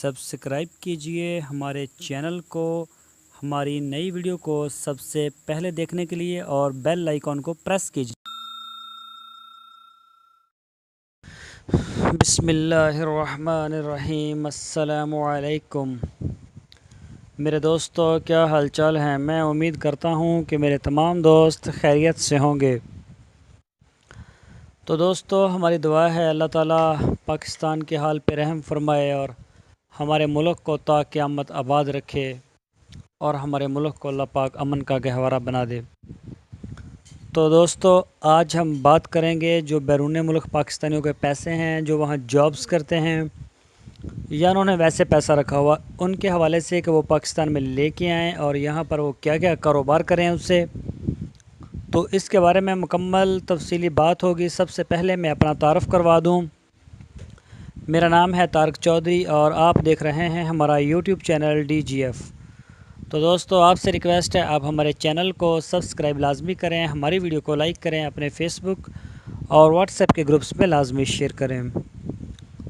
Subscribe कीजिए हमारे channel को, हमारी नई वीडियो को सबसे पहले देखने के लिए और बेल आइकॉन को प्रेस कीजिए। बिस्मिल्लाहिर्रहमानिर्रहीम। अस्सलामुअलैकुम मेरे दोस्तों, क्या हालचाल हैं। मैं उम्मीद करता हूं कि मेरे तमाम दोस्त खैरियत से होंगे। तो दोस्तों, हमारी दुआ है अल्लाह ताला पाकिस्तान के हाल पे रहम फरमाए और हमारे मुल्क को ता क़यामत आबाद रखे और हमारे मुल्क को अल्लाह पाक अमन का गहवारा बना दे। तो दोस्तों, आज हम बात करेंगे जो बैरून मुल्क पाकिस्तानियों के पैसे हैं, जो वहाँ जॉब्स करते हैं या उन्होंने वैसे पैसा रखा हुआ, उनके हवाले से कि वो पाकिस्तान में लेके आएँ और यहाँ पर वो क्या क्या कारोबार करें उससे। तो इसके बारे में मुकम्मल तफसीली बात होगी। सबसे पहले मैं अपना तारुफ़ करवा दूँ। मेरा नाम है तारिक चौधरी और आप देख रहे हैं हमारा यूट्यूब चैनल DGF। तो दोस्तों, आपसे रिक्वेस्ट है आप हमारे चैनल को सब्सक्राइब लाजमी करें, हमारी वीडियो को लाइक करें, अपने फेसबुक और व्हाट्सएप के ग्रुप्स में लाजमी शेयर करें।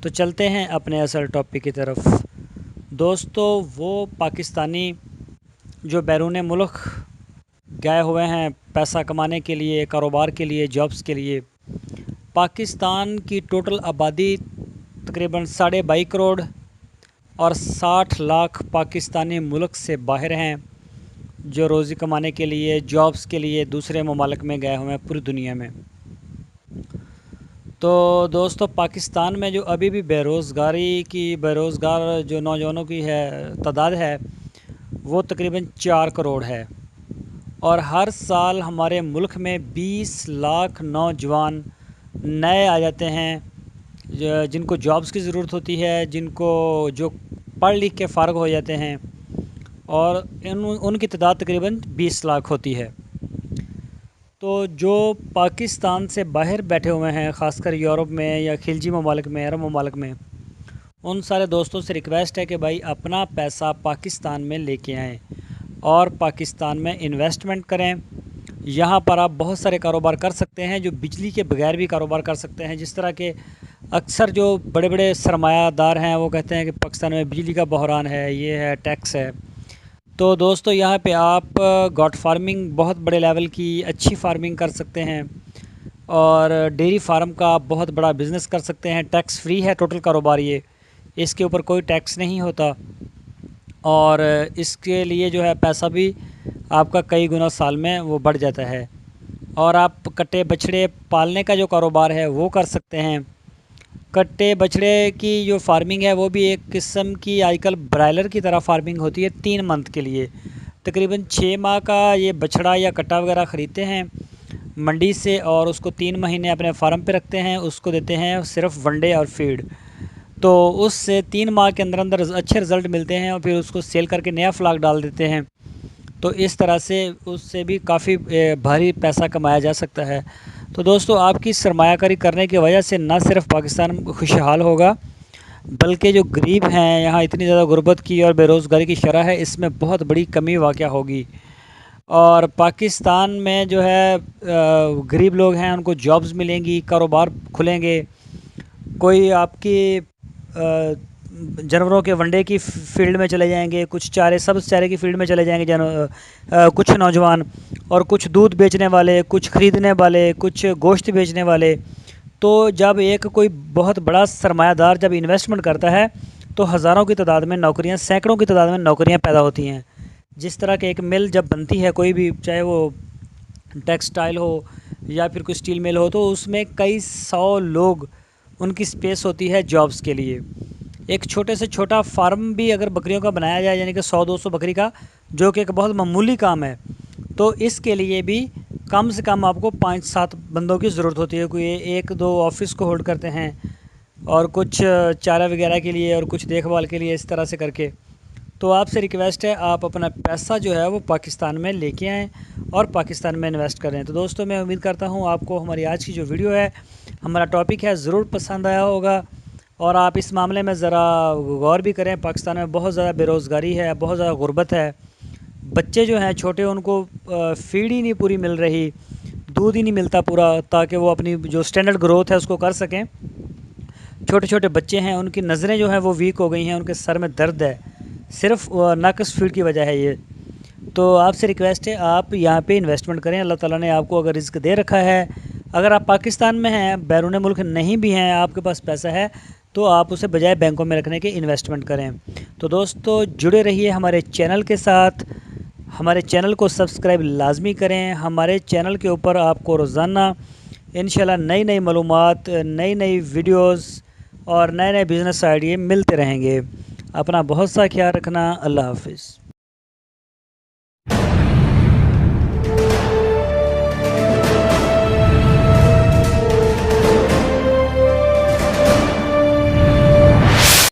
तो चलते हैं अपने असल टॉपिक की तरफ। दोस्तों, वो पाकिस्तानी जो बैरून मुल्क गए हुए हैं पैसा कमाने के लिए, कारोबार के लिए, जॉब्स के लिए, पाकिस्तान की टोटल आबादी तकरीबन 22.5 करोड़ और 60 लाख पाकिस्तानी मुल्क से बाहर हैं जो रोज़ी कमाने के लिए, जॉब्स के लिए दूसरे ममालिक में गए हुए हैं पूरी दुनिया में। तो दोस्तों, पाकिस्तान में जो अभी भी बेरोज़गार जो नौजवानों की है तादाद है वो तकरीबन 4 करोड़ है और हर साल हमारे मुल्क में 20 लाख नौजवान नए आ जाते हैं जिनको जॉब्स की ज़रूरत होती है, जो पढ़ लिख के फ़ारग हो जाते हैं और उनकी तादाद तकरीबन 20 लाख होती है। तो जो पाकिस्तान से बाहर बैठे हुए हैं, ख़ासकर यूरोप में या खिलजी ममालिक में, अरब ममालिक में, उन सारे दोस्तों से रिक्वेस्ट है कि भाई अपना पैसा पाकिस्तान में लेके आएँ और पाकिस्तान में इन्वेस्टमेंट करें। यहाँ पर आप बहुत सारे कारोबार कर सकते हैं, जो बिजली के बगैर भी कारोबार कर सकते हैं। जिस तरह के अक्सर जो बड़े बड़े सरमायादार हैं वो कहते हैं कि पाकिस्तान में बिजली का बहरान है, ये है, टैक्स है। तो दोस्तों, यहाँ पे आप गॉट फार्मिंग बहुत बड़े लेवल की अच्छी फार्मिंग कर सकते हैं और डेयरी फार्म का आप बहुत बड़ा बिज़नेस कर सकते हैं। टैक्स फ्री है टोटल कारोबार ये, इसके ऊपर कोई टैक्स नहीं होता और इसके लिए जो है पैसा भी आपका कई गुना साल में वो बढ़ जाता है। और आप कट्टे बछड़े पालने का जो कारोबार है वो कर सकते हैं। कट्टे बछड़े की जो फार्मिंग है वो भी एक किस्म की आजकल ब्रायलर की तरह फार्मिंग होती है। 3 मंथ के लिए तकरीबन 6 माह का ये बछड़ा या कट्टा वगैरह ख़रीदते हैं मंडी से और उसको 3 महीने अपने फार्म पे रखते हैं, उसको देते हैं सिर्फ वनडे और फीड। तो उससे 3 माह के अंदर अंदर अच्छे रिज़ल्ट मिलते हैं और फिर उसको सेल करके नया फ्लाक डाल देते हैं। तो इस तरह से उससे भी काफ़ी भारी पैसा कमाया जा सकता है। तो दोस्तों, आपकी सरमायाकारी करने की वजह से न सिर्फ पाकिस्तान खुशहाल होगा बल्कि जो गरीब हैं, यहाँ इतनी ज़्यादा गुर्बत की और बेरोज़गारी की शरह है, इसमें बहुत बड़ी कमी वाक़या होगी और पाकिस्तान में जो है गरीब लोग हैं उनको जॉब्स मिलेंगी, कारोबार खुलेंगे। कोई आपकी जानवरों के वनडे की फील्ड में चले जाएंगे, कुछ सब्ज़ चारे की फील्ड में चले जाएंगे कुछ नौजवान, और कुछ दूध बेचने वाले, कुछ ख़रीदने वाले, कुछ गोश्त बेचने वाले। तो जब एक कोई बहुत बड़ा सरमायादार जब इन्वेस्टमेंट करता है तो हज़ारों की तादाद में नौकरियां, सैकड़ों की तादाद में नौकरियां पैदा होती हैं। जिस तरह के एक मिल जब बनती है कोई भी, चाहे वो टेक्सटाइल हो या फिर कोई स्टील मिल हो, तो उसमें कई 100 लोग उनकी स्पेस होती है जॉब्स के लिए। एक छोटे से छोटा फार्म भी अगर बकरियों का बनाया जाए, यानी कि 100-200 बकरी का, जो कि एक बहुत मामूली काम है, तो इसके लिए भी कम से कम आपको 5-7 बंदों की ज़रूरत होती है। कोई 1-2 ऑफिस को होल्ड करते हैं और कुछ चारा वगैरह के लिए और कुछ देखभाल के लिए, इस तरह से करके। तो आपसे रिक्वेस्ट है आप अपना पैसा जो है वो पाकिस्तान में लेके आएँ और पाकिस्तान में इन्वेस्ट करें। तो दोस्तों, मैं उम्मीद करता हूँ आपको हमारी आज की जो वीडियो है, हमारा टॉपिक है, ज़रूर पसंद आया होगा और आप इस मामले में ज़रा गौर भी करें। पाकिस्तान में बहुत ज़्यादा बेरोज़गारी है, बहुत ज़्यादा गुर्बत है। बच्चे जो हैं छोटे, उनको फीड ही नहीं पूरी मिल रही, दूध ही नहीं मिलता पूरा, ताकि वो अपनी जो स्टैंडर्ड ग्रोथ है उसको कर सकें। چھوٹے چھوٹے بچے ہیں، ان کی نظریں جو ہیں وہ ویک ہو گئی ہیں، ان کے سر میں درد ہے، صرف ناقص فیڈ کی وجہ ہے یہ۔ تو آپ سے ریکویسٹ ہے آپ یہاں پہ انویسٹمنٹ کریں، اللہ تعالیٰ نے آپ کو اگر رزق دے رکھا ہے، اگر آپ پاکستان میں ہیں، بیرون ملک نہیں بھی ہیں، آپ کے پاس پیسہ ہے تو آپ اسے بجائے بینکوں میں رکھنے کے انویسٹمنٹ کریں۔ تو دوستو جڑے رہیے ہمارے چینل کے ساتھ، ہمارے چینل کو سبسکرائب لازمی کریں۔ ہمارے چینل کے اوپر آپ کو روزانہ انشاءاللہ نئی نئی معلومات، نئی نئی ویڈیوز اور نئے نئے بزنس آئیڈیا ملتے رہیں گے۔ اپنا بہت سا خیال رکھنا، اللہ حافظ۔